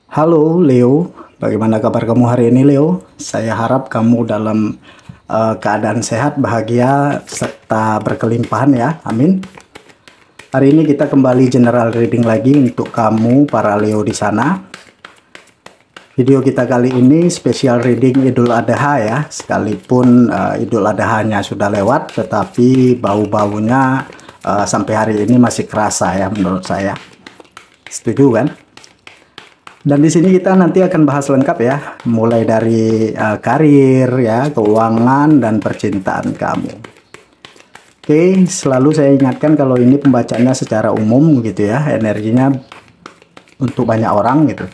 Halo Leo, bagaimana kabar kamu hari ini Leo? Saya harap kamu dalam keadaan sehat, bahagia, serta berkelimpahan ya, amin. Hari ini kita kembali general reading lagi untuk kamu para Leo di sana. Video kita kali ini spesial reading Idul Adha ya, sekalipun Idul Adhanya sudah lewat, tetapi bau-baunya sampai hari ini masih kerasa ya menurut saya. Setuju kan? Dan di sini kita nanti akan bahas lengkap ya, mulai dari karir ya, keuangan dan percintaan kamu. Oke, selalu saya ingatkan kalau ini pembacaannya secara umum gitu ya, energinya untuk banyak orang gitu.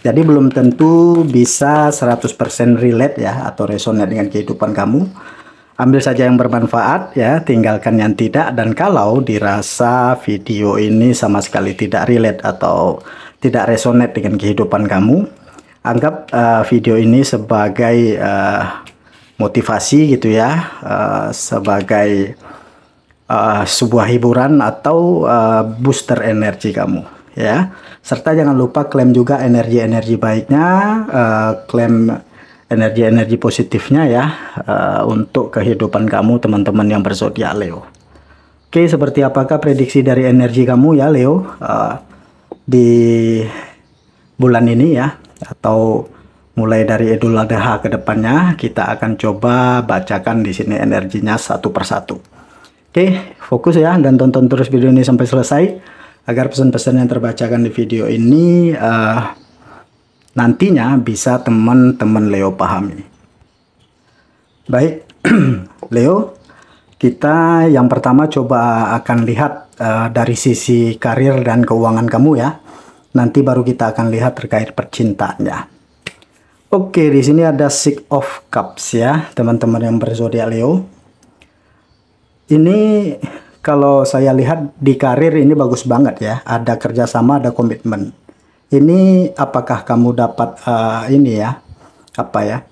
Jadi belum tentu bisa 100% relate ya atau resonate dengan kehidupan kamu. Ambil saja yang bermanfaat ya, tinggalkan yang tidak. Dan kalau dirasa video ini sama sekali tidak relate atau tidak resonate dengan kehidupan kamu, anggap video ini sebagai motivasi gitu ya, sebagai sebuah hiburan atau booster energi kamu ya. Serta jangan lupa klaim juga energi-energi baiknya, klaim energi-energi positifnya ya, untuk kehidupan kamu teman-teman yang berzodiak Leo. Oke, seperti apakah prediksi dari energi kamu ya Leo di bulan ini ya, atau mulai dari Idul Adha ke depannya? Kita akan coba bacakan di sini energinya satu persatu. Oke, fokus ya dan tonton terus video ini sampai selesai agar pesan-pesan yang terbacakan di video ini nantinya bisa teman-teman Leo pahami. Baik, Leo, kita yang pertama coba akan lihat dari sisi karir dan keuangan kamu ya. Nanti baru kita akan lihat terkait percintaannya. Oke, di sini ada Six of Cups ya, teman-teman yang berzodiak Leo. Ini kalau saya lihat di karir ini bagus banget ya. Ada kerjasama, ada komitmen. Ini apakah kamu dapat ini ya, apa ya,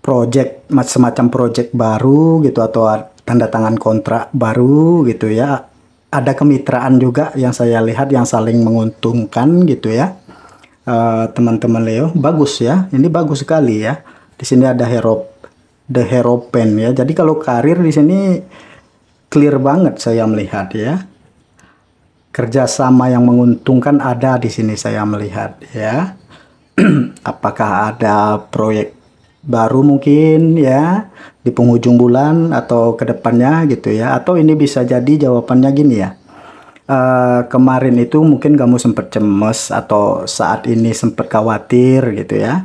project semacam project baru gitu, atau tanda tangan kontrak baru gitu ya. Ada kemitraan juga yang saya lihat yang saling menguntungkan gitu ya, teman-teman Leo. Bagus ya, ini bagus sekali ya. Di sini ada the Hierophant ya. Jadi kalau karir di sini clear banget saya melihat ya. Kerjasama yang menguntungkan ada di sini saya melihat ya. Apakah ada proyek baru mungkin ya di penghujung bulan atau kedepannya gitu ya, atau ini bisa jadi jawabannya gini ya, kemarin itu mungkin kamu sempat cemas atau saat ini sempat khawatir gitu ya,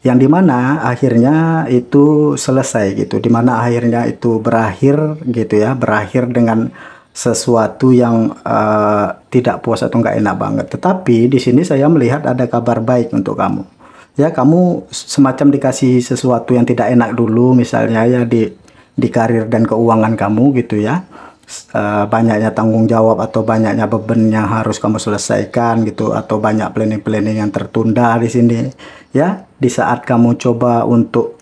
yang dimana akhirnya itu selesai gitu, dimana akhirnya itu berakhir gitu ya, berakhir dengan sesuatu yang tidak puas atau nggak enak banget. Tetapi di sini saya melihat ada kabar baik untuk kamu. Ya, kamu semacam dikasih sesuatu yang tidak enak dulu, misalnya ya di karir dan keuangan kamu gitu ya. Banyaknya tanggung jawab atau banyaknya beban yang harus kamu selesaikan gitu, atau banyak planning-planning yang tertunda di sini ya. Di saat kamu coba untuk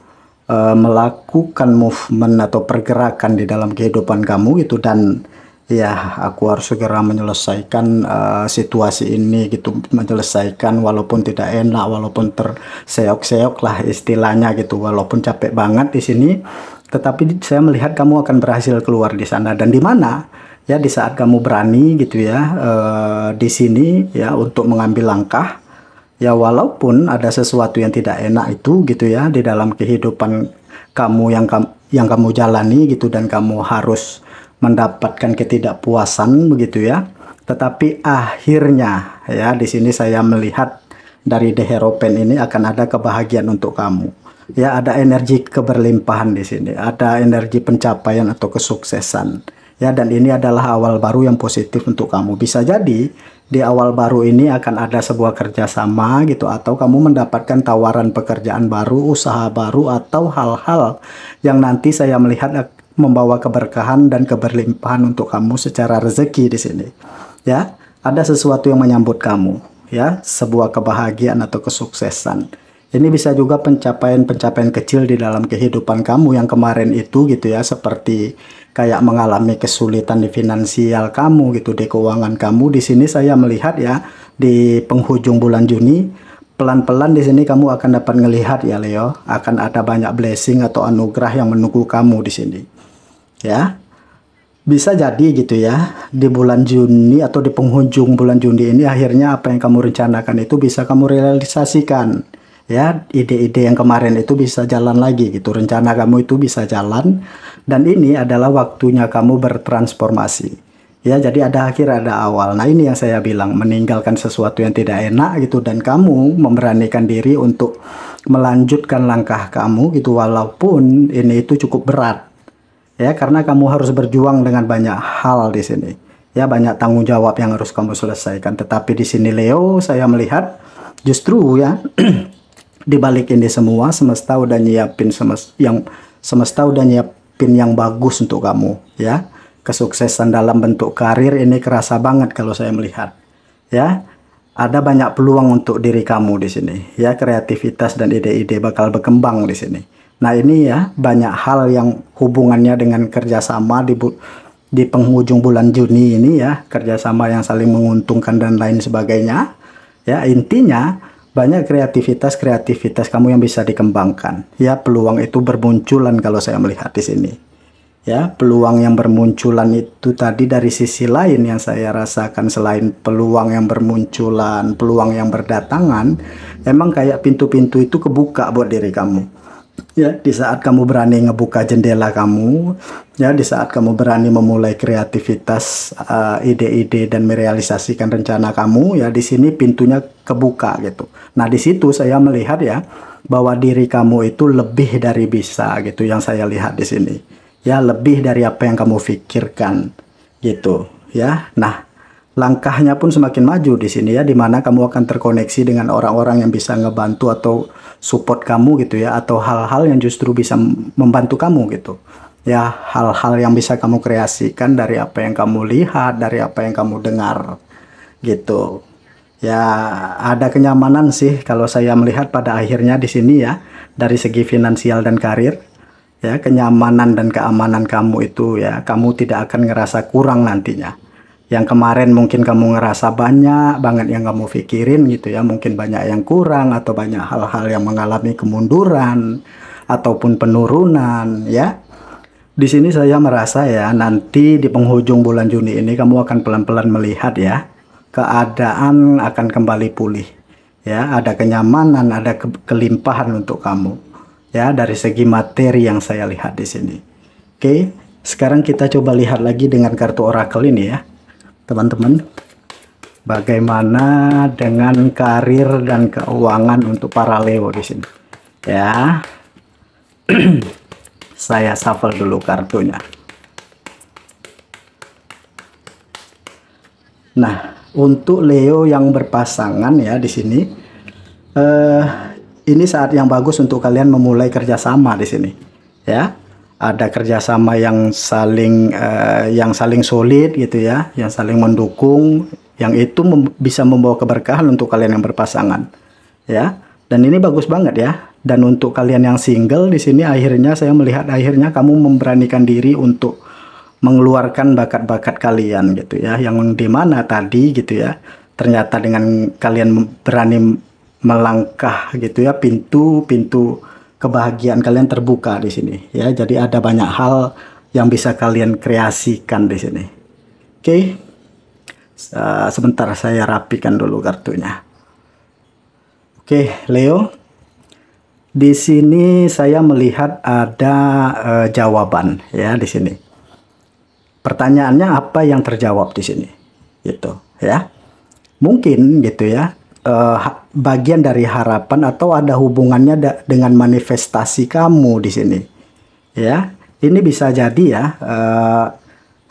melakukan movement atau pergerakan di dalam kehidupan kamu gitu, dan ya aku harus segera menyelesaikan situasi ini gitu, menyelesaikan walaupun tidak enak, walaupun terseok-seok lah istilahnya gitu, walaupun capek banget di sini, tetapi saya melihat kamu akan berhasil keluar di sana. Dan di mana ya, di saat kamu berani gitu ya, di sini ya, untuk mengambil langkah ya, walaupun ada sesuatu yang tidak enak itu gitu ya di dalam kehidupan kamu yang kamu jalani gitu, dan kamu harus mendapatkan ketidakpuasan begitu ya. Tetapi akhirnya ya, di sini saya melihat dari The Hierophant ini akan ada kebahagiaan untuk kamu. Ya, ada energi keberlimpahan di sini, ada energi pencapaian atau kesuksesan. Ya, dan ini adalah awal baru yang positif untuk kamu. Bisa jadi di awal baru ini akan ada sebuah kerjasama gitu, atau kamu mendapatkan tawaran pekerjaan baru, usaha baru, atau hal-hal yang nanti saya melihat membawa keberkahan dan keberlimpahan untuk kamu secara rezeki di sini. Ya, ada sesuatu yang menyambut kamu, ya, sebuah kebahagiaan atau kesuksesan. Ini bisa juga pencapaian-pencapaian kecil di dalam kehidupan kamu yang kemarin itu gitu ya, seperti kayak mengalami kesulitan di finansial kamu gitu, di keuangan kamu. Di sini saya melihat ya, di penghujung bulan Juni, pelan-pelan di sini kamu akan dapat melihat ya Leo, akan ada banyak blessing atau anugerah yang menunggu kamu di sini. Ya. Bisa jadi gitu ya, di bulan Juni atau di penghujung bulan Juni ini akhirnya apa yang kamu rencanakan itu bisa kamu realisasikan. Ya, ide-ide yang kemarin itu bisa jalan lagi gitu, rencana kamu itu bisa jalan, dan ini adalah waktunya kamu bertransformasi. Ya, jadi ada akhir ada awal. Nah, ini yang saya bilang, meninggalkan sesuatu yang tidak enak gitu, dan kamu memberanikan diri untuk melanjutkan langkah kamu gitu, walaupun ini itu cukup berat. Ya, karena kamu harus berjuang dengan banyak hal di sini. Ya, banyak tanggung jawab yang harus kamu selesaikan. Tetapi di sini Leo, saya melihat justru ya di balik ini semua semesta udah nyiapin semesta udah nyiapin yang bagus untuk kamu, ya. Kesuksesan dalam bentuk karir ini kerasa banget kalau saya melihat. Ya. Ada banyak peluang untuk diri kamu di sini. Ya, kreativitas dan ide-ide bakal berkembang di sini. Nah, ini ya banyak hal yang hubungannya dengan kerjasama di penghujung bulan Juni ini ya, kerjasama yang saling menguntungkan dan lain sebagainya. Ya, intinya banyak kreativitas kamu yang bisa dikembangkan. Ya, peluang itu bermunculan kalau saya melihat di sini. Ya, peluang yang bermunculan itu tadi dari sisi lain yang saya rasakan, selain peluang yang bermunculan, peluang yang berdatangan, emang kayak pintu-pintu itu kebuka buat diri kamu. Ya, di saat kamu berani ngebuka jendela kamu, ya, di saat kamu berani memulai kreativitas, ide-ide dan merealisasikan rencana kamu, ya, di sini pintunya kebuka gitu. Nah, di situ saya melihat ya bahwa diri kamu itu lebih dari bisa gitu, yang saya lihat di sini. Ya, lebih dari apa yang kamu pikirkan gitu, ya. Nah, langkahnya pun semakin maju di sini ya, dimana kamu akan terkoneksi dengan orang-orang yang bisa ngebantu atau support kamu gitu ya, atau hal-hal yang justru bisa membantu kamu gitu ya, hal-hal yang bisa kamu kreasikan dari apa yang kamu lihat, dari apa yang kamu dengar gitu ya. Ada kenyamanan sih kalau saya melihat pada akhirnya di sini ya, dari segi finansial dan karir ya, kenyamanan dan keamanan kamu itu ya, kamu tidak akan ngerasa kurang nantinya. Yang kemarin mungkin kamu ngerasa banyak banget yang kamu pikirin gitu ya, mungkin banyak yang kurang atau banyak hal-hal yang mengalami kemunduran ataupun penurunan ya. Di sini saya merasa ya, nanti di penghujung bulan Juni ini kamu akan pelan-pelan melihat ya, keadaan akan kembali pulih. Ya, ada kenyamanan, ada kelimpahan untuk kamu. Ya, dari segi materi yang saya lihat di sini. Oke, sekarang kita coba lihat lagi dengan kartu oracle ini ya. Teman-teman, bagaimana dengan karir dan keuangan untuk para Leo di sini? Ya, saya shuffle dulu kartunya. Nah, untuk Leo yang berpasangan ya di sini, ini saat yang bagus untuk kalian memulai kerjasama di sini. Ya. Ada kerjasama yang saling solid gitu ya, yang saling mendukung, yang itu bisa membawa keberkahan untuk kalian yang berpasangan ya. Dan ini bagus banget ya. Dan untuk kalian yang single di sini, akhirnya saya melihat akhirnya kamu memberanikan diri untuk mengeluarkan bakat-bakat kalian gitu ya, yang dimana tadi gitu ya, ternyata dengan kalian berani melangkah gitu ya, pintu kebahagiaan kalian terbuka di sini ya. Jadi ada banyak hal yang bisa kalian kreasikan di sini. Oke. Sebentar saya rapikan dulu kartunya. Oke, Leo. Di sini saya melihat ada jawaban ya di sini. Pertanyaannya apa yang terjawab di sini? Gitu ya. Mungkin gitu ya. Bagian dari harapan atau ada hubungannya dengan manifestasi kamu di sini ya. Ini bisa jadi ya,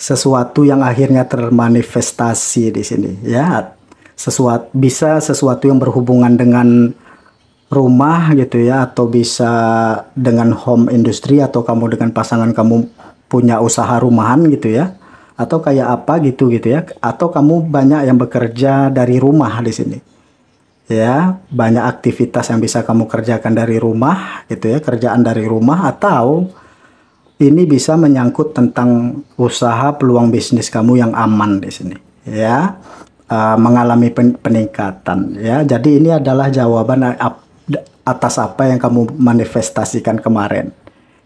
sesuatu yang akhirnya termanifestasi di sini ya, sesuatu yang berhubungan dengan rumah gitu ya, atau bisa dengan home industry, atau kamu dengan pasangan kamu punya usaha rumahan gitu ya, atau kayak apa gitu ya, atau kamu banyak yang bekerja dari rumah di sini. Ya, banyak aktivitas yang bisa kamu kerjakan dari rumah gitu ya, kerjaan dari rumah, atau ini bisa menyangkut tentang usaha peluang bisnis kamu yang aman di sini ya, mengalami peningkatan ya. Jadi ini adalah jawaban atas apa yang kamu manifestasikan kemarin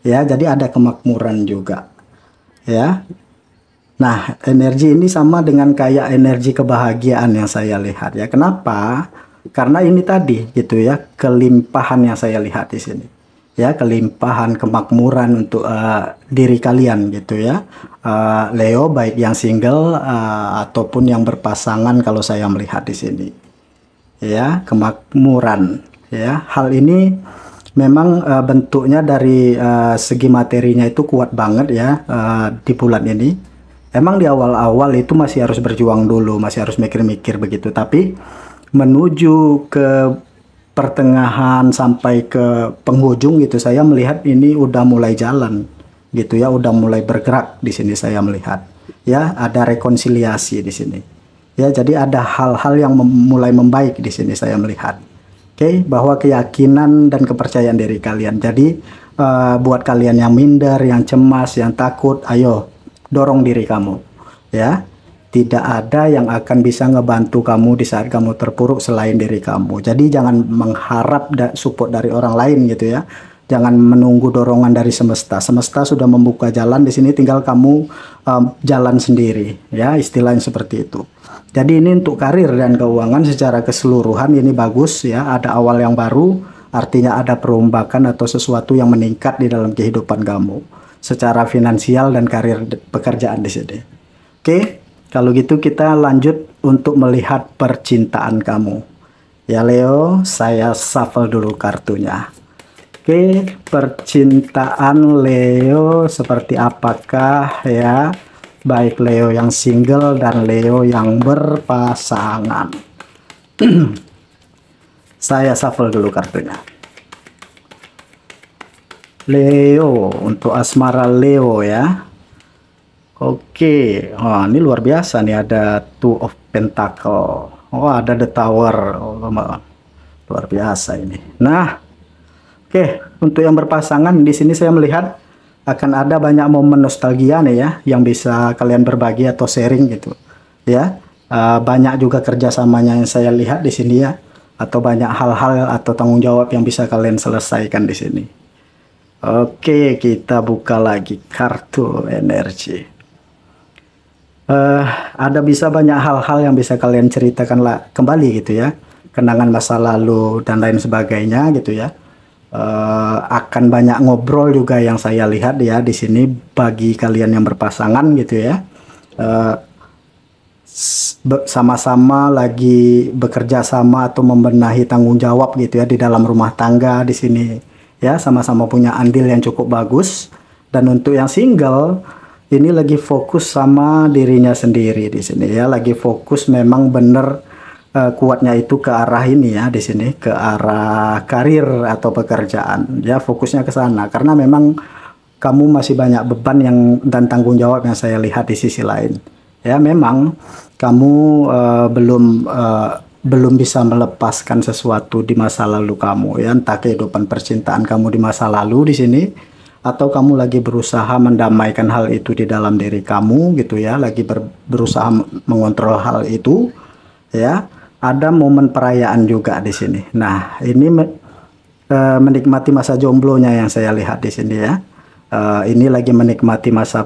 ya. Jadi ada kemakmuran juga ya. Nah, energi ini sama dengan kayak energi kebahagiaan yang saya lihat ya. Kenapa? Karena ini tadi gitu ya, kelimpahan yang saya lihat di sini. Ya, kelimpahan kemakmuran untuk diri kalian gitu ya. Leo baik yang single ataupun yang berpasangan kalau saya melihat di sini. Ya, kemakmuran ya. Hal ini memang bentuknya dari segi materinya itu kuat banget ya di bulan ini. Emang di awal-awal itu masih harus berjuang dulu, masih harus mikir-mikir begitu. Tapi menuju ke pertengahan sampai ke penghujung gitu, saya melihat ini udah mulai jalan gitu ya, udah mulai bergerak di sini saya melihat. Ya, ada rekonsiliasi di sini. Ya, jadi ada hal-hal yang mulai membaik di sini saya melihat. Oke, bahwa keyakinan dan kepercayaan diri kalian. Jadi buat kalian yang minder, yang cemas, yang takut, ayo dorong diri kamu ya. Tidak ada yang akan bisa ngebantu kamu di saat kamu terpuruk selain diri kamu. Jadi jangan mengharap support dari orang lain gitu ya. Jangan menunggu dorongan dari semesta. Semesta sudah membuka jalan di sini, tinggal kamu jalan sendiri ya, istilahnya seperti itu. Jadi ini untuk karir dan keuangan secara keseluruhan ini bagus ya. Ada awal yang baru, artinya ada perombakan atau sesuatu yang meningkat di dalam kehidupan kamu secara finansial dan karir pekerjaan di sini. Oke, kalau gitu kita lanjut untuk melihat percintaan kamu. Ya Leo, saya shuffle dulu kartunya. Oke, percintaan Leo seperti apakah ya? Baik Leo yang single dan Leo yang berpasangan. Saya shuffle dulu kartunya. Leo, untuk asmara Leo ya. Oke, oh, ini luar biasa nih, ada Two of Pentacle. Oh, ada The Tower. Oh, luar biasa ini. Nah, oke, untuk yang berpasangan di sini saya melihat akan ada banyak momen nostalgia nih ya, yang bisa kalian berbagi atau sharing gitu. Ya, banyak juga kerjasamanya yang saya lihat di sini ya, atau banyak hal-hal atau tanggung jawab yang bisa kalian selesaikan di sini. Oke, kita buka lagi kartu energi. Ada bisa banyak hal-hal yang bisa kalian ceritakan kembali gitu ya, kenangan masa lalu dan lain sebagainya gitu ya. Akan banyak ngobrol juga yang saya lihat ya di sini bagi kalian yang berpasangan gitu ya. Sama-sama lagi bekerja sama atau membenahi tanggung jawab gitu ya di dalam rumah tangga di sini. Ya, sama-sama punya andil yang cukup bagus. Dan untuk yang single ini lagi fokus sama dirinya sendiri di sini ya, lagi fokus memang bener kuatnya itu ke arah ini ya, di sini ke arah karir atau pekerjaan ya, fokusnya ke sana karena memang kamu masih banyak beban yang dan tanggung jawab yang saya lihat di sisi lain ya. Memang kamu belum bisa melepaskan sesuatu di masa lalu kamu ya, entah kehidupan percintaan kamu di masa lalu di sini, atau kamu lagi berusaha mendamaikan hal itu di dalam diri kamu gitu ya, lagi berusaha mengontrol hal itu ya. Ada momen perayaan juga di sini. Nah, ini menikmati masa jomblonya yang saya lihat di sini ya. Ini lagi menikmati masa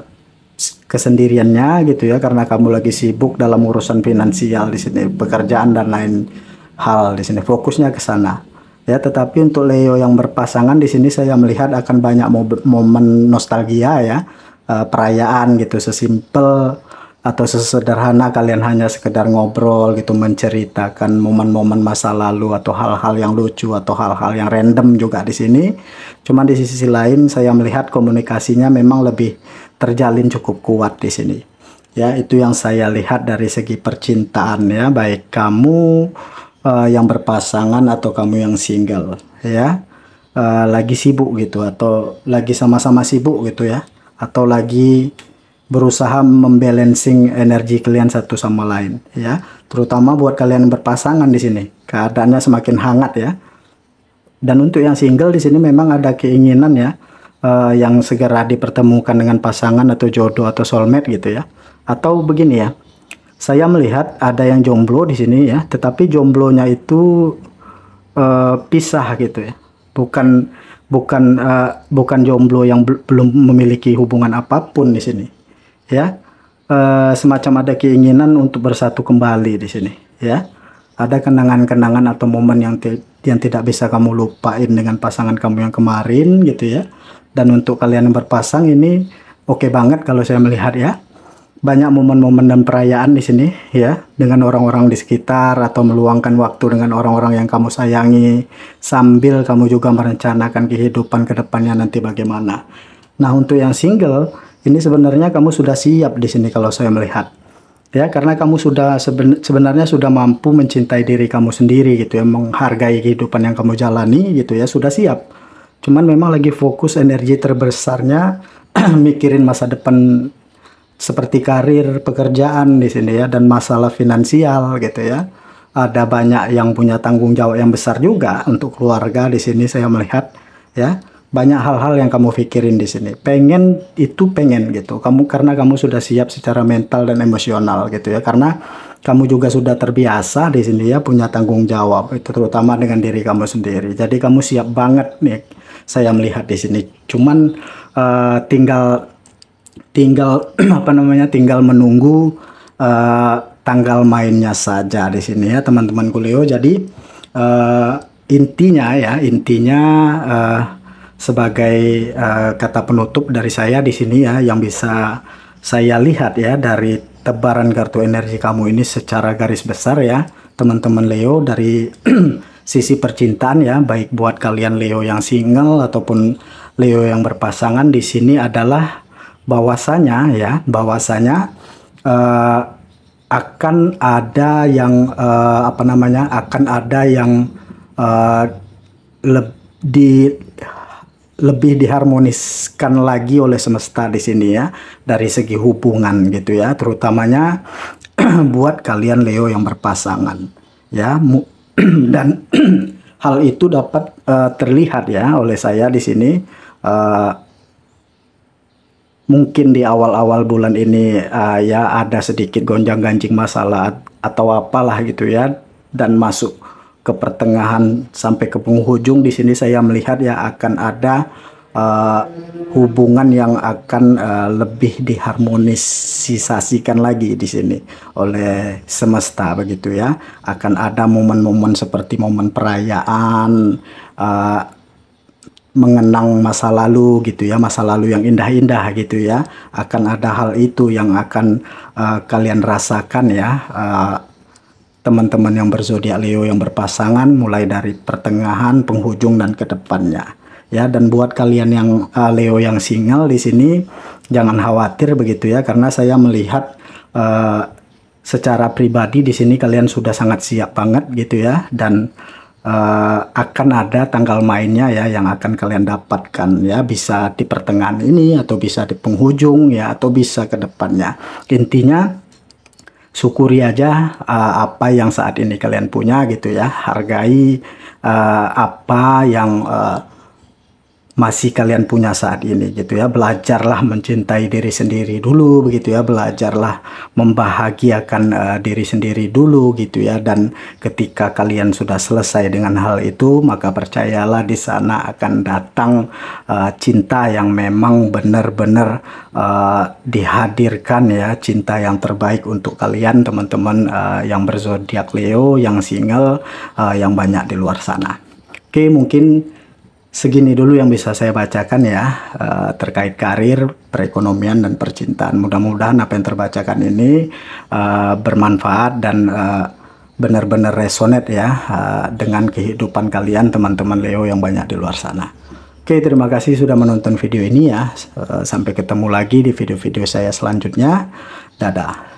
kesendiriannya gitu ya, karena kamu lagi sibuk dalam urusan finansial di sini, pekerjaan dan lain hal di sini, fokusnya ke sana ya. Tetapi untuk Leo yang berpasangan di sini saya melihat akan banyak momen nostalgia ya, perayaan gitu, sesimpel atau sesederhana kalian hanya sekedar ngobrol gitu, menceritakan momen-momen masa lalu atau hal-hal yang lucu atau hal-hal yang random juga di sini. Cuman di sisi lain saya melihat komunikasinya memang lebih terjalin cukup kuat di sini. Ya, itu yang saya lihat dari segi percintaan ya, baik kamu yang berpasangan atau kamu yang single ya. Lagi sibuk gitu atau lagi sama-sama sibuk gitu ya, atau lagi berusaha membalancing energi kalian satu sama lain ya. Terutama buat kalian yang berpasangan di sini, keadaannya semakin hangat ya. Dan untuk yang single di sini memang ada keinginan ya, yang segera dipertemukan dengan pasangan atau jodoh atau soulmate gitu ya. Atau begini ya, saya melihat ada yang jomblo di sini ya, tetapi jomblonya itu pisah gitu ya. Bukan bukan jomblo yang belum memiliki hubungan apapun di sini. Ya. Semacam ada keinginan untuk bersatu kembali di sini ya. Ada kenangan-kenangan atau momen yang tidak bisa kamu lupain dengan pasangan kamu yang kemarin gitu ya. Dan untuk kalian yang berpasang ini oke banget kalau saya melihat ya. Banyak momen-momen dan perayaan di sini ya, dengan orang-orang di sekitar atau meluangkan waktu dengan orang-orang yang kamu sayangi sambil kamu juga merencanakan kehidupan kedepannya nanti bagaimana. Nah, untuk yang single ini sebenarnya kamu sudah siap di sini kalau saya melihat. Ya, karena kamu sudah sebenarnya sudah mampu mencintai diri kamu sendiri gitu ya, menghargai kehidupan yang kamu jalani gitu ya, sudah siap. Cuman memang lagi fokus energi terbesarnya mikirin masa depan seperti karir, pekerjaan di sini ya, dan masalah finansial gitu ya. Ada banyak yang punya tanggung jawab yang besar juga untuk keluarga di sini saya melihat ya. Banyak hal-hal yang kamu pikirin di sini. Pengen gitu. Karena kamu sudah siap secara mental dan emosional gitu ya. Karena kamu juga sudah terbiasa di sini ya, punya tanggung jawab itu terutama dengan diri kamu sendiri. Jadi kamu siap banget nih. Saya melihat di sini. Cuman tinggal apa namanya? Tinggal menunggu tanggal mainnya saja di sini ya, teman-teman Leo. Jadi intinya sebagai kata penutup dari saya di sini ya, yang bisa saya lihat ya dari tebaran kartu energi kamu ini secara garis besar ya, teman-teman Leo, dari sisi percintaan ya, baik buat kalian Leo yang single ataupun Leo yang berpasangan, di sini adalah bahwasanya akan ada yang lebih diharmoniskan lagi oleh semesta di sini ya, dari segi hubungan gitu ya, terutamanya buat kalian Leo yang berpasangan ya. Dan hal itu dapat terlihat ya oleh saya di sini. Mungkin di awal-awal bulan ini ya ada sedikit gonjang-ganjing masalah atau apalah gitu ya, dan masuk ke pertengahan sampai ke penghujung di sini saya melihat ya akan ada hubungan yang akan lebih diharmonisasikan lagi di sini oleh semesta begitu ya. Akan ada momen-momen seperti momen perayaan, mengenang masa lalu gitu ya, masa lalu yang indah-indah gitu ya. Akan ada hal itu yang akan kalian rasakan ya, teman-teman yang berzodiak Leo yang berpasangan, mulai dari pertengahan, penghujung, dan kedepannya ya. Dan buat kalian yang Leo yang single di sini jangan khawatir begitu ya, karena saya melihat secara pribadi di sini kalian sudah sangat siap banget gitu ya, dan akan ada tanggal mainnya ya yang akan kalian dapatkan ya, bisa di pertengahan ini atau bisa di penghujung ya, atau bisa ke depannya. Intinya syukuri aja apa yang saat ini kalian punya gitu ya, hargai apa yang masih kalian punya saat ini gitu ya. Belajarlah mencintai diri sendiri dulu begitu ya, belajarlah membahagiakan diri sendiri dulu gitu ya. Dan ketika kalian sudah selesai dengan hal itu, maka percayalah di sana akan datang cinta yang memang benar-benar dihadirkan ya, cinta yang terbaik untuk kalian teman-teman yang berzodiak Leo, yang single, yang banyak di luar sana. Oke, mungkin segini dulu yang bisa saya bacakan ya, terkait karir, perekonomian, dan percintaan. Mudah-mudahan apa yang terbacakan ini bermanfaat dan benar-benar resonate ya dengan kehidupan kalian teman-teman Leo yang banyak di luar sana. Oke, terima kasih sudah menonton video ini ya. Sampai ketemu lagi di video-video saya selanjutnya. Dadah.